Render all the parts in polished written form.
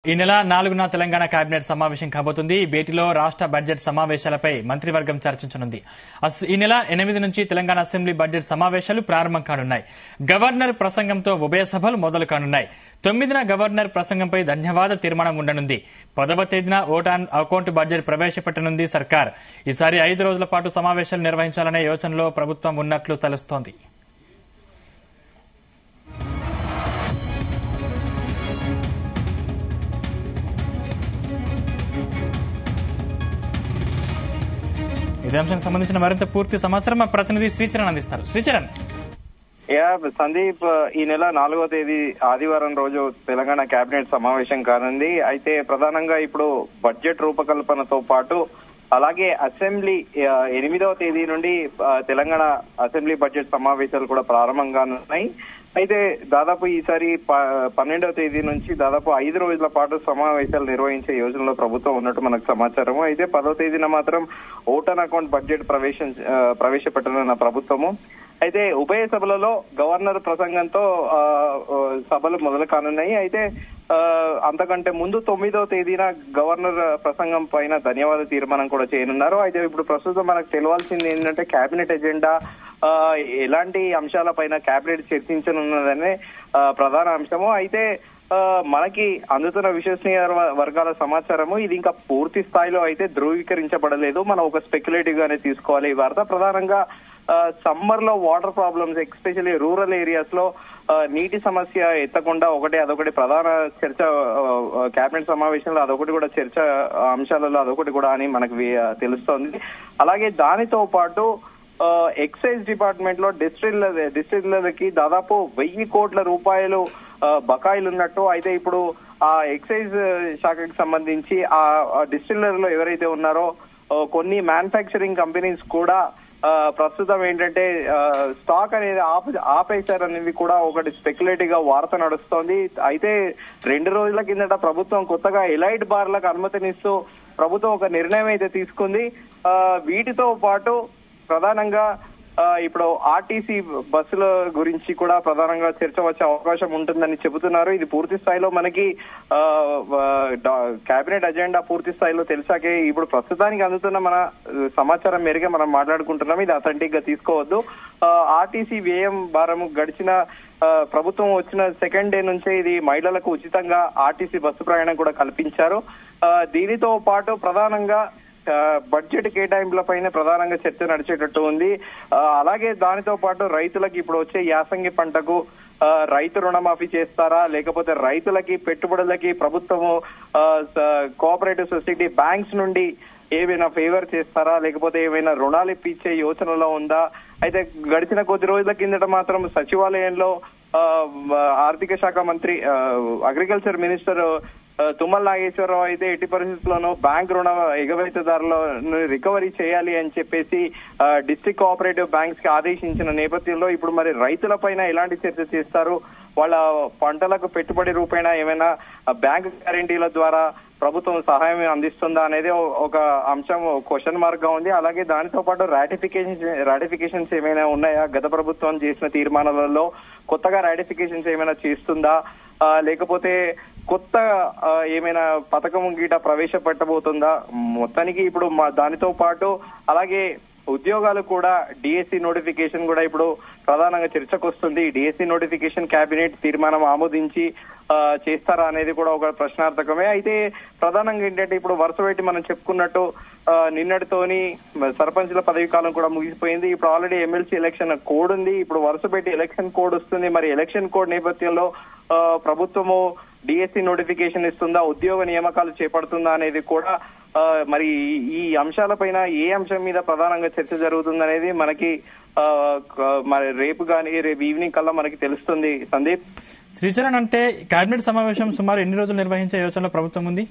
ఈ నెల 4న తెలంగాణ కేబినెట్ సమావేశం కాబోతుంది. ఈ భేటీలో రాష్ట్ర బడ్జెట్ సమావేశాలపై మంత్రివర్గం చర్చించనుంది. ఈ నెల 8 నుంచి తెలంగాణ అసెంబ్లీ బడ్జెట్ సమావేశాలు ప్రారంభం కానున్నాయి. గవర్నర్ ప్రసంగంతో ఉభయ సభలు మొదలు కానున్నాయి. 9న గవర్నర్ ప్రసంగంపై ధన్యవాద తీర్మానం ఉండనుంది. 10వ తేదీన ఓట్ ఆన్ అకౌంట్ బడ్జెట్ ప్రవేశపెట్టనుంది సర్కార్. ఈసారి 5 రోజుల పాటు సమావేశాలు నిర్వహించాలనే యోచనలో ప్రభుత్వం ఉన్నట్లు తెలుస్తోంది. ఇదే అంశానికి సంబంధించిన మరింత పూర్తి సమాచారం మా ప్రతినిధి శ్రీచరణ్ అందిస్తారు. శ్రీచరణ్. సందీప్, ఈ నెల 4వ తేదీ ఆదివారం రోజు తెలంగాణ కేబినెట్ సమావేశం కానుంది. అయితే ప్రధానంగా ఇప్పుడు బడ్జెట్ రూపకల్పనతో పాటు అలాగే అసెంబ్లీ 8వ తేదీ నుండి తెలంగాణ అసెంబ్లీ బడ్జెట్ సమావేశాలు కూడా ప్రారంభం కానున్నాయి. అయితే దాదాపు ఈసారి 12వ తేదీ నుంచి దాదాపు 5 రోజుల పాటు సమావేశాలు నిర్వహించే యోజనలో ప్రభుత్వం ఉన్నట్టు మనకు సమాచారము. అయితే 10వ తేదీన మాత్రం ఓట్ ఆన్ అకౌంట్ బడ్జెట్ ప్రవేశపెట్టనున్న ప్రభుత్వము. అయితే ఉభయ సభలలో గవర్నర్ ప్రసంగంతో సభలు మొదలు కానున్నాయి. అయితే అంతకంటే ముందు 9వ తేదీన గవర్నర్ ప్రసంగం పైన ధన్యవాద తీర్మానం కూడా చేయనున్నారు. అయితే ఇప్పుడు ప్రస్తుతం మనకు తెలియాల్సింది ఏంటంటే కేబినెట్ ఎజెండా ఎలాంటి అంశాల పైన కేబినెట్ చర్చించనున్నదనే ప్రధాన అంశము. అయితే మనకి అందుతున్న విశ్వసనీయ వర్గాల సమాచారము ఇది ఇంకా పూర్తి స్థాయిలో అయితే ధృవీకరించబడలేదు. మనం ఒక స్పెక్యులేటివ్ గానే తీసుకోవాలి ఈ వార్త. ప్రధానంగా సమ్మర్ లో water problems especially rural areas లో నీటి సమస్య ఎత్తకుండా అదొకటి ప్రధాన చర్చ కేబినెట్ సమావేశంలో అదొకటి కూడా చర్చ అంశాలలో అదొకటి కూడా అని మనకు తెలుస్తోంది. అలాగే దానితో పాటు ఎక్సైజ్ డిపార్ట్మెంట్ లో డిస్టిల్లర్లకి దాదాపు 1000 కోట్ల రూపాయలు బకాయిలు ఉన్నట్టు. అయితే ఇప్పుడు ఆ ఎక్సైజ్ శాఖకి సంబంధించి ఆ డిస్టిల్లర్ లో ఎవరైతే ఉన్నారో కొన్ని మ్యానుఫ్యాక్చరింగ్ కంపెనీస్ కూడా ప్రస్తుతం ఏంటంటే స్టాక్ అనేది ఆపేశారనేది కూడా ఒకటి స్పెక్యులేటివ్ గా వార్త నడుస్తోంది. అయితే 2 రోజుల కిందట ప్రభుత్వం కొత్తగా ఎలైట్ బార్లకు అనుమతినిస్తూ ప్రభుత్వం ఒక నిర్ణయం అయితే తీసుకుంది. వీటితో పాటు ప్రధానంగా ఇప్పుడు ఆర్టీసీ బస్సుల గురించి కూడా ప్రధానంగా చర్చ వచ్చే అవకాశం ఉంటుందని చెబుతున్నారు. ఇది పూర్తి స్థాయిలో మనకి కేబినెట్ అజెండా పూర్తి స్థాయిలో తెలిసాకే ఇప్పుడు ప్రస్తుతానికి అందుతున్న మన సమాచారం మేరకే మనం మాట్లాడుకుంటున్నాం. ఇది అథెంటిక్ గా తీసుకోవద్దు. ఆర్టీసీ వ్యయం భారం గడిచిన ప్రభుత్వం వచ్చిన సెకండ్ డే నుంచే ఇది మహిళలకు ఉచితంగా ఆర్టీసీ బస్సు ప్రయాణం కూడా కల్పించారు. దీనితో పాటు ప్రధానంగా బడ్జెట్ కేటాయింపులపైన ప్రధానంగా చర్చ నడిచేటట్టు ఉంది. అలాగే దానితో పాటు రైతులకి ఇప్పుడు వచ్చే యాసంగి పంటకు రైతు రుణమాఫీ చేస్తారా, లేకపోతే రైతులకి పెట్టుబడులకి ప్రభుత్వము కోఆపరేటివ్ సొసైటీ బ్యాంక్స్ నుండి ఏమైనా ఫేవర్ చేస్తారా, లేకపోతే ఏమైనా రుణాలు ఇప్పించే యోచనలో ఉందా? అయితే గడిచిన కొద్ది రోజుల కిందట మాత్రం సచివాలయంలో ఆర్థిక శాఖ మంత్రి అగ్రికల్చర్ మినిస్టర్ తుమ్మల నాగేశ్వరరావు అయితే ఎట్టి పరిస్థితుల్లోనూ బ్యాంక్ రుణ ఎగవేతదారులను రికవరీ చేయాలి అని చెప్పేసి డిస్ట్రిక్ట్ కోఆపరేటివ్ బ్యాంక్స్ కి ఆదేశించిన నేపథ్యంలో ఇప్పుడు మరి రైతుల పైన ఎలాంటి చర్చ చేస్తారు, వాళ్ళ పంటలకు పెట్టుబడి రూపేణా ఏమైనా బ్యాంక్ గ్యారెంటీల ద్వారా ప్రభుత్వం సహాయం అందిస్తుందా అనేది ఒక అంశం క్వశ్చన్ మార్క్ గా ఉంది. అలాగే దానితో పాటు రాటిఫికేషన్స్ ఏమైనా ఉన్నాయా, గత ప్రభుత్వం చేసిన తీర్మానాలలో కొత్తగా రాటిఫికేషన్స్ ఏమైనా చేస్తుందా, లేకపోతే కొత్త ఏమైనా పథకం గీట ప్రవేశపెట్టబోతుందా? మొత్తానికి ఇప్పుడు దానితో పాటు అలాగే ఉద్యోగాలు కూడా డిఎస్సి నోటిఫికేషన్ కూడా ఇప్పుడు ప్రధానంగా చర్చకు వస్తుంది. డిఎస్సి నోటిఫికేషన్ కేబినెట్ తీర్మానం ఆమోదించి చేస్తారా అనేది కూడా ఒక ప్రశ్నార్థకమే. అయితే ప్రధానంగా ఏంటంటే ఇప్పుడు వరుస పెట్టి మనం చెప్పుకున్నట్టు నిన్నటితోని సర్పంచ్ల పదవి కాలం కూడా ముగిసిపోయింది. ఇప్పుడు ఆల్రెడీ ఎమ్మెల్సీ ఎలక్షన్ కోడ్ ఉంది. ఇప్పుడు వరుస పెట్టి ఎలక్షన్ కోడ్ వస్తుంది. మరి ఎలక్షన్ కోడ్ నేపథ్యంలో ప్రభుత్వము డిఎస్సి నోటిఫికేషన్ ఇస్తుందా, ఉద్యోగ నియామకాలు చేపడుతుందా అనేది కూడా మరి ఈ అంశాలపైన ఏ అంశం మీద ప్రధానంగా చర్చ జరుగుతుందనేది మనకి మరి రేపు ఈవినింగ్ కల్లా మనకి తెలుస్తుంది. సందీప్. శ్రీచరణ్, అంటే కేబినెట్ సమావేశం సుమారు ఎన్ని రోజులు నిర్వహించే యోచనలో ప్రభుత్వం ఉంది?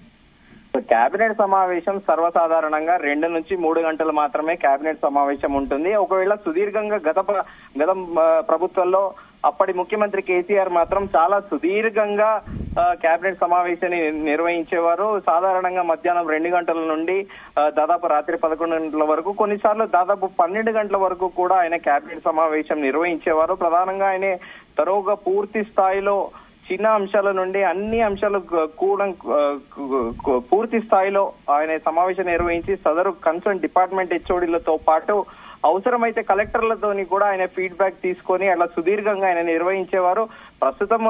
కేబినెట్ సమావేశం సర్వసాధారణంగా 2 నుంచి 3 గంటలు మాత్రమే కేబినెట్ సమావేశం ఉంటుంది. ఒకవేళ సుదీర్ఘంగా గత ప్రభుత్వంలో అప్పటి ముఖ్యమంత్రి కేసీఆర్ మాత్రం చాలా సుదీర్ఘంగా కేబినెట్ సమావేశాన్ని నిర్వహించేవారు. సాధారణంగా మధ్యాహ్నం 2 గంటల నుండి దాదాపు రాత్రి 11 గంటల వరకు, కొన్నిసార్లు దాదాపు 12 గంటల వరకు కూడా ఆయన కేబినెట్ సమావేశం నిర్వహించేవారు. ప్రధానంగా ఆయన తరువుగా పూర్తి స్థాయిలో చిన్న అంశాల నుండి అన్ని అంశాలు కూడా పూర్తి స్థాయిలో ఆయన సమావేశం నిర్వహించి సదరు కన్సర్న్ డిపార్ట్మెంట్ హెచ్ఓడీలతో పాటు అవసరమైతే కలెక్టర్లతోని కూడా ఆయన ఫీడ్బ్యాక్ తీసుకొని అలా సుదీర్ఘంగా ఆయన నిర్వహించేవారు. ప్రస్తుతం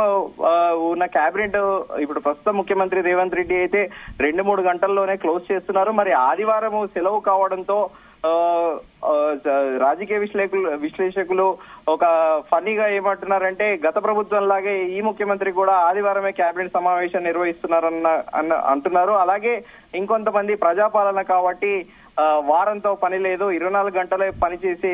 ఉన్న కేబినెట్ ఇప్పుడు ప్రస్తుతం ముఖ్యమంత్రి రేవంత్ రెడ్డి అయితే 2-3 గంటల్లోనే క్లోజ్ చేస్తున్నారు. మరి ఆదివారం సెలవు కావడంతో రాజకీయ విశ్లేషకులు ఒక ఫన్నీగా ఏమంటున్నారంటే గత ప్రభుత్వం లాగే ఈ ముఖ్యమంత్రి కూడా ఆదివారమే కేబినెట్ సమావేశం నిర్వహిస్తున్నారన్న అంటున్నారు. అలాగే ఇంకొంతమంది ప్రజాపాలన కాబట్టి వారంతో పని లేదు, 24 గంటలే పనిచేసి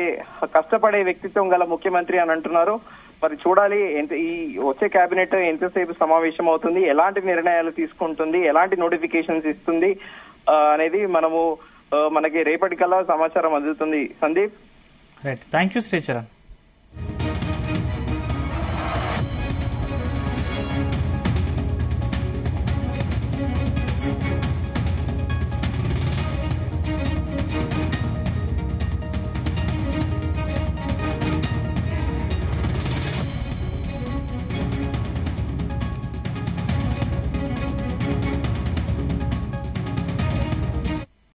కష్టపడే వ్యక్తిత్వం గల ముఖ్యమంత్రి అని అంటున్నారు. మరి చూడాలి ఈ వచ్చే కేబినెట్ ఎంతసేపు సమావేశం అవుతుంది, ఎలాంటి నిర్ణయాలు తీసుకుంటుంది, ఎలాంటి నోటిఫికేషన్స్ ఇస్తుంది అనేది మనకి రేపటికల్లా సమాచారం అందుతుంది. Sandeep, right, thank you Sricharan.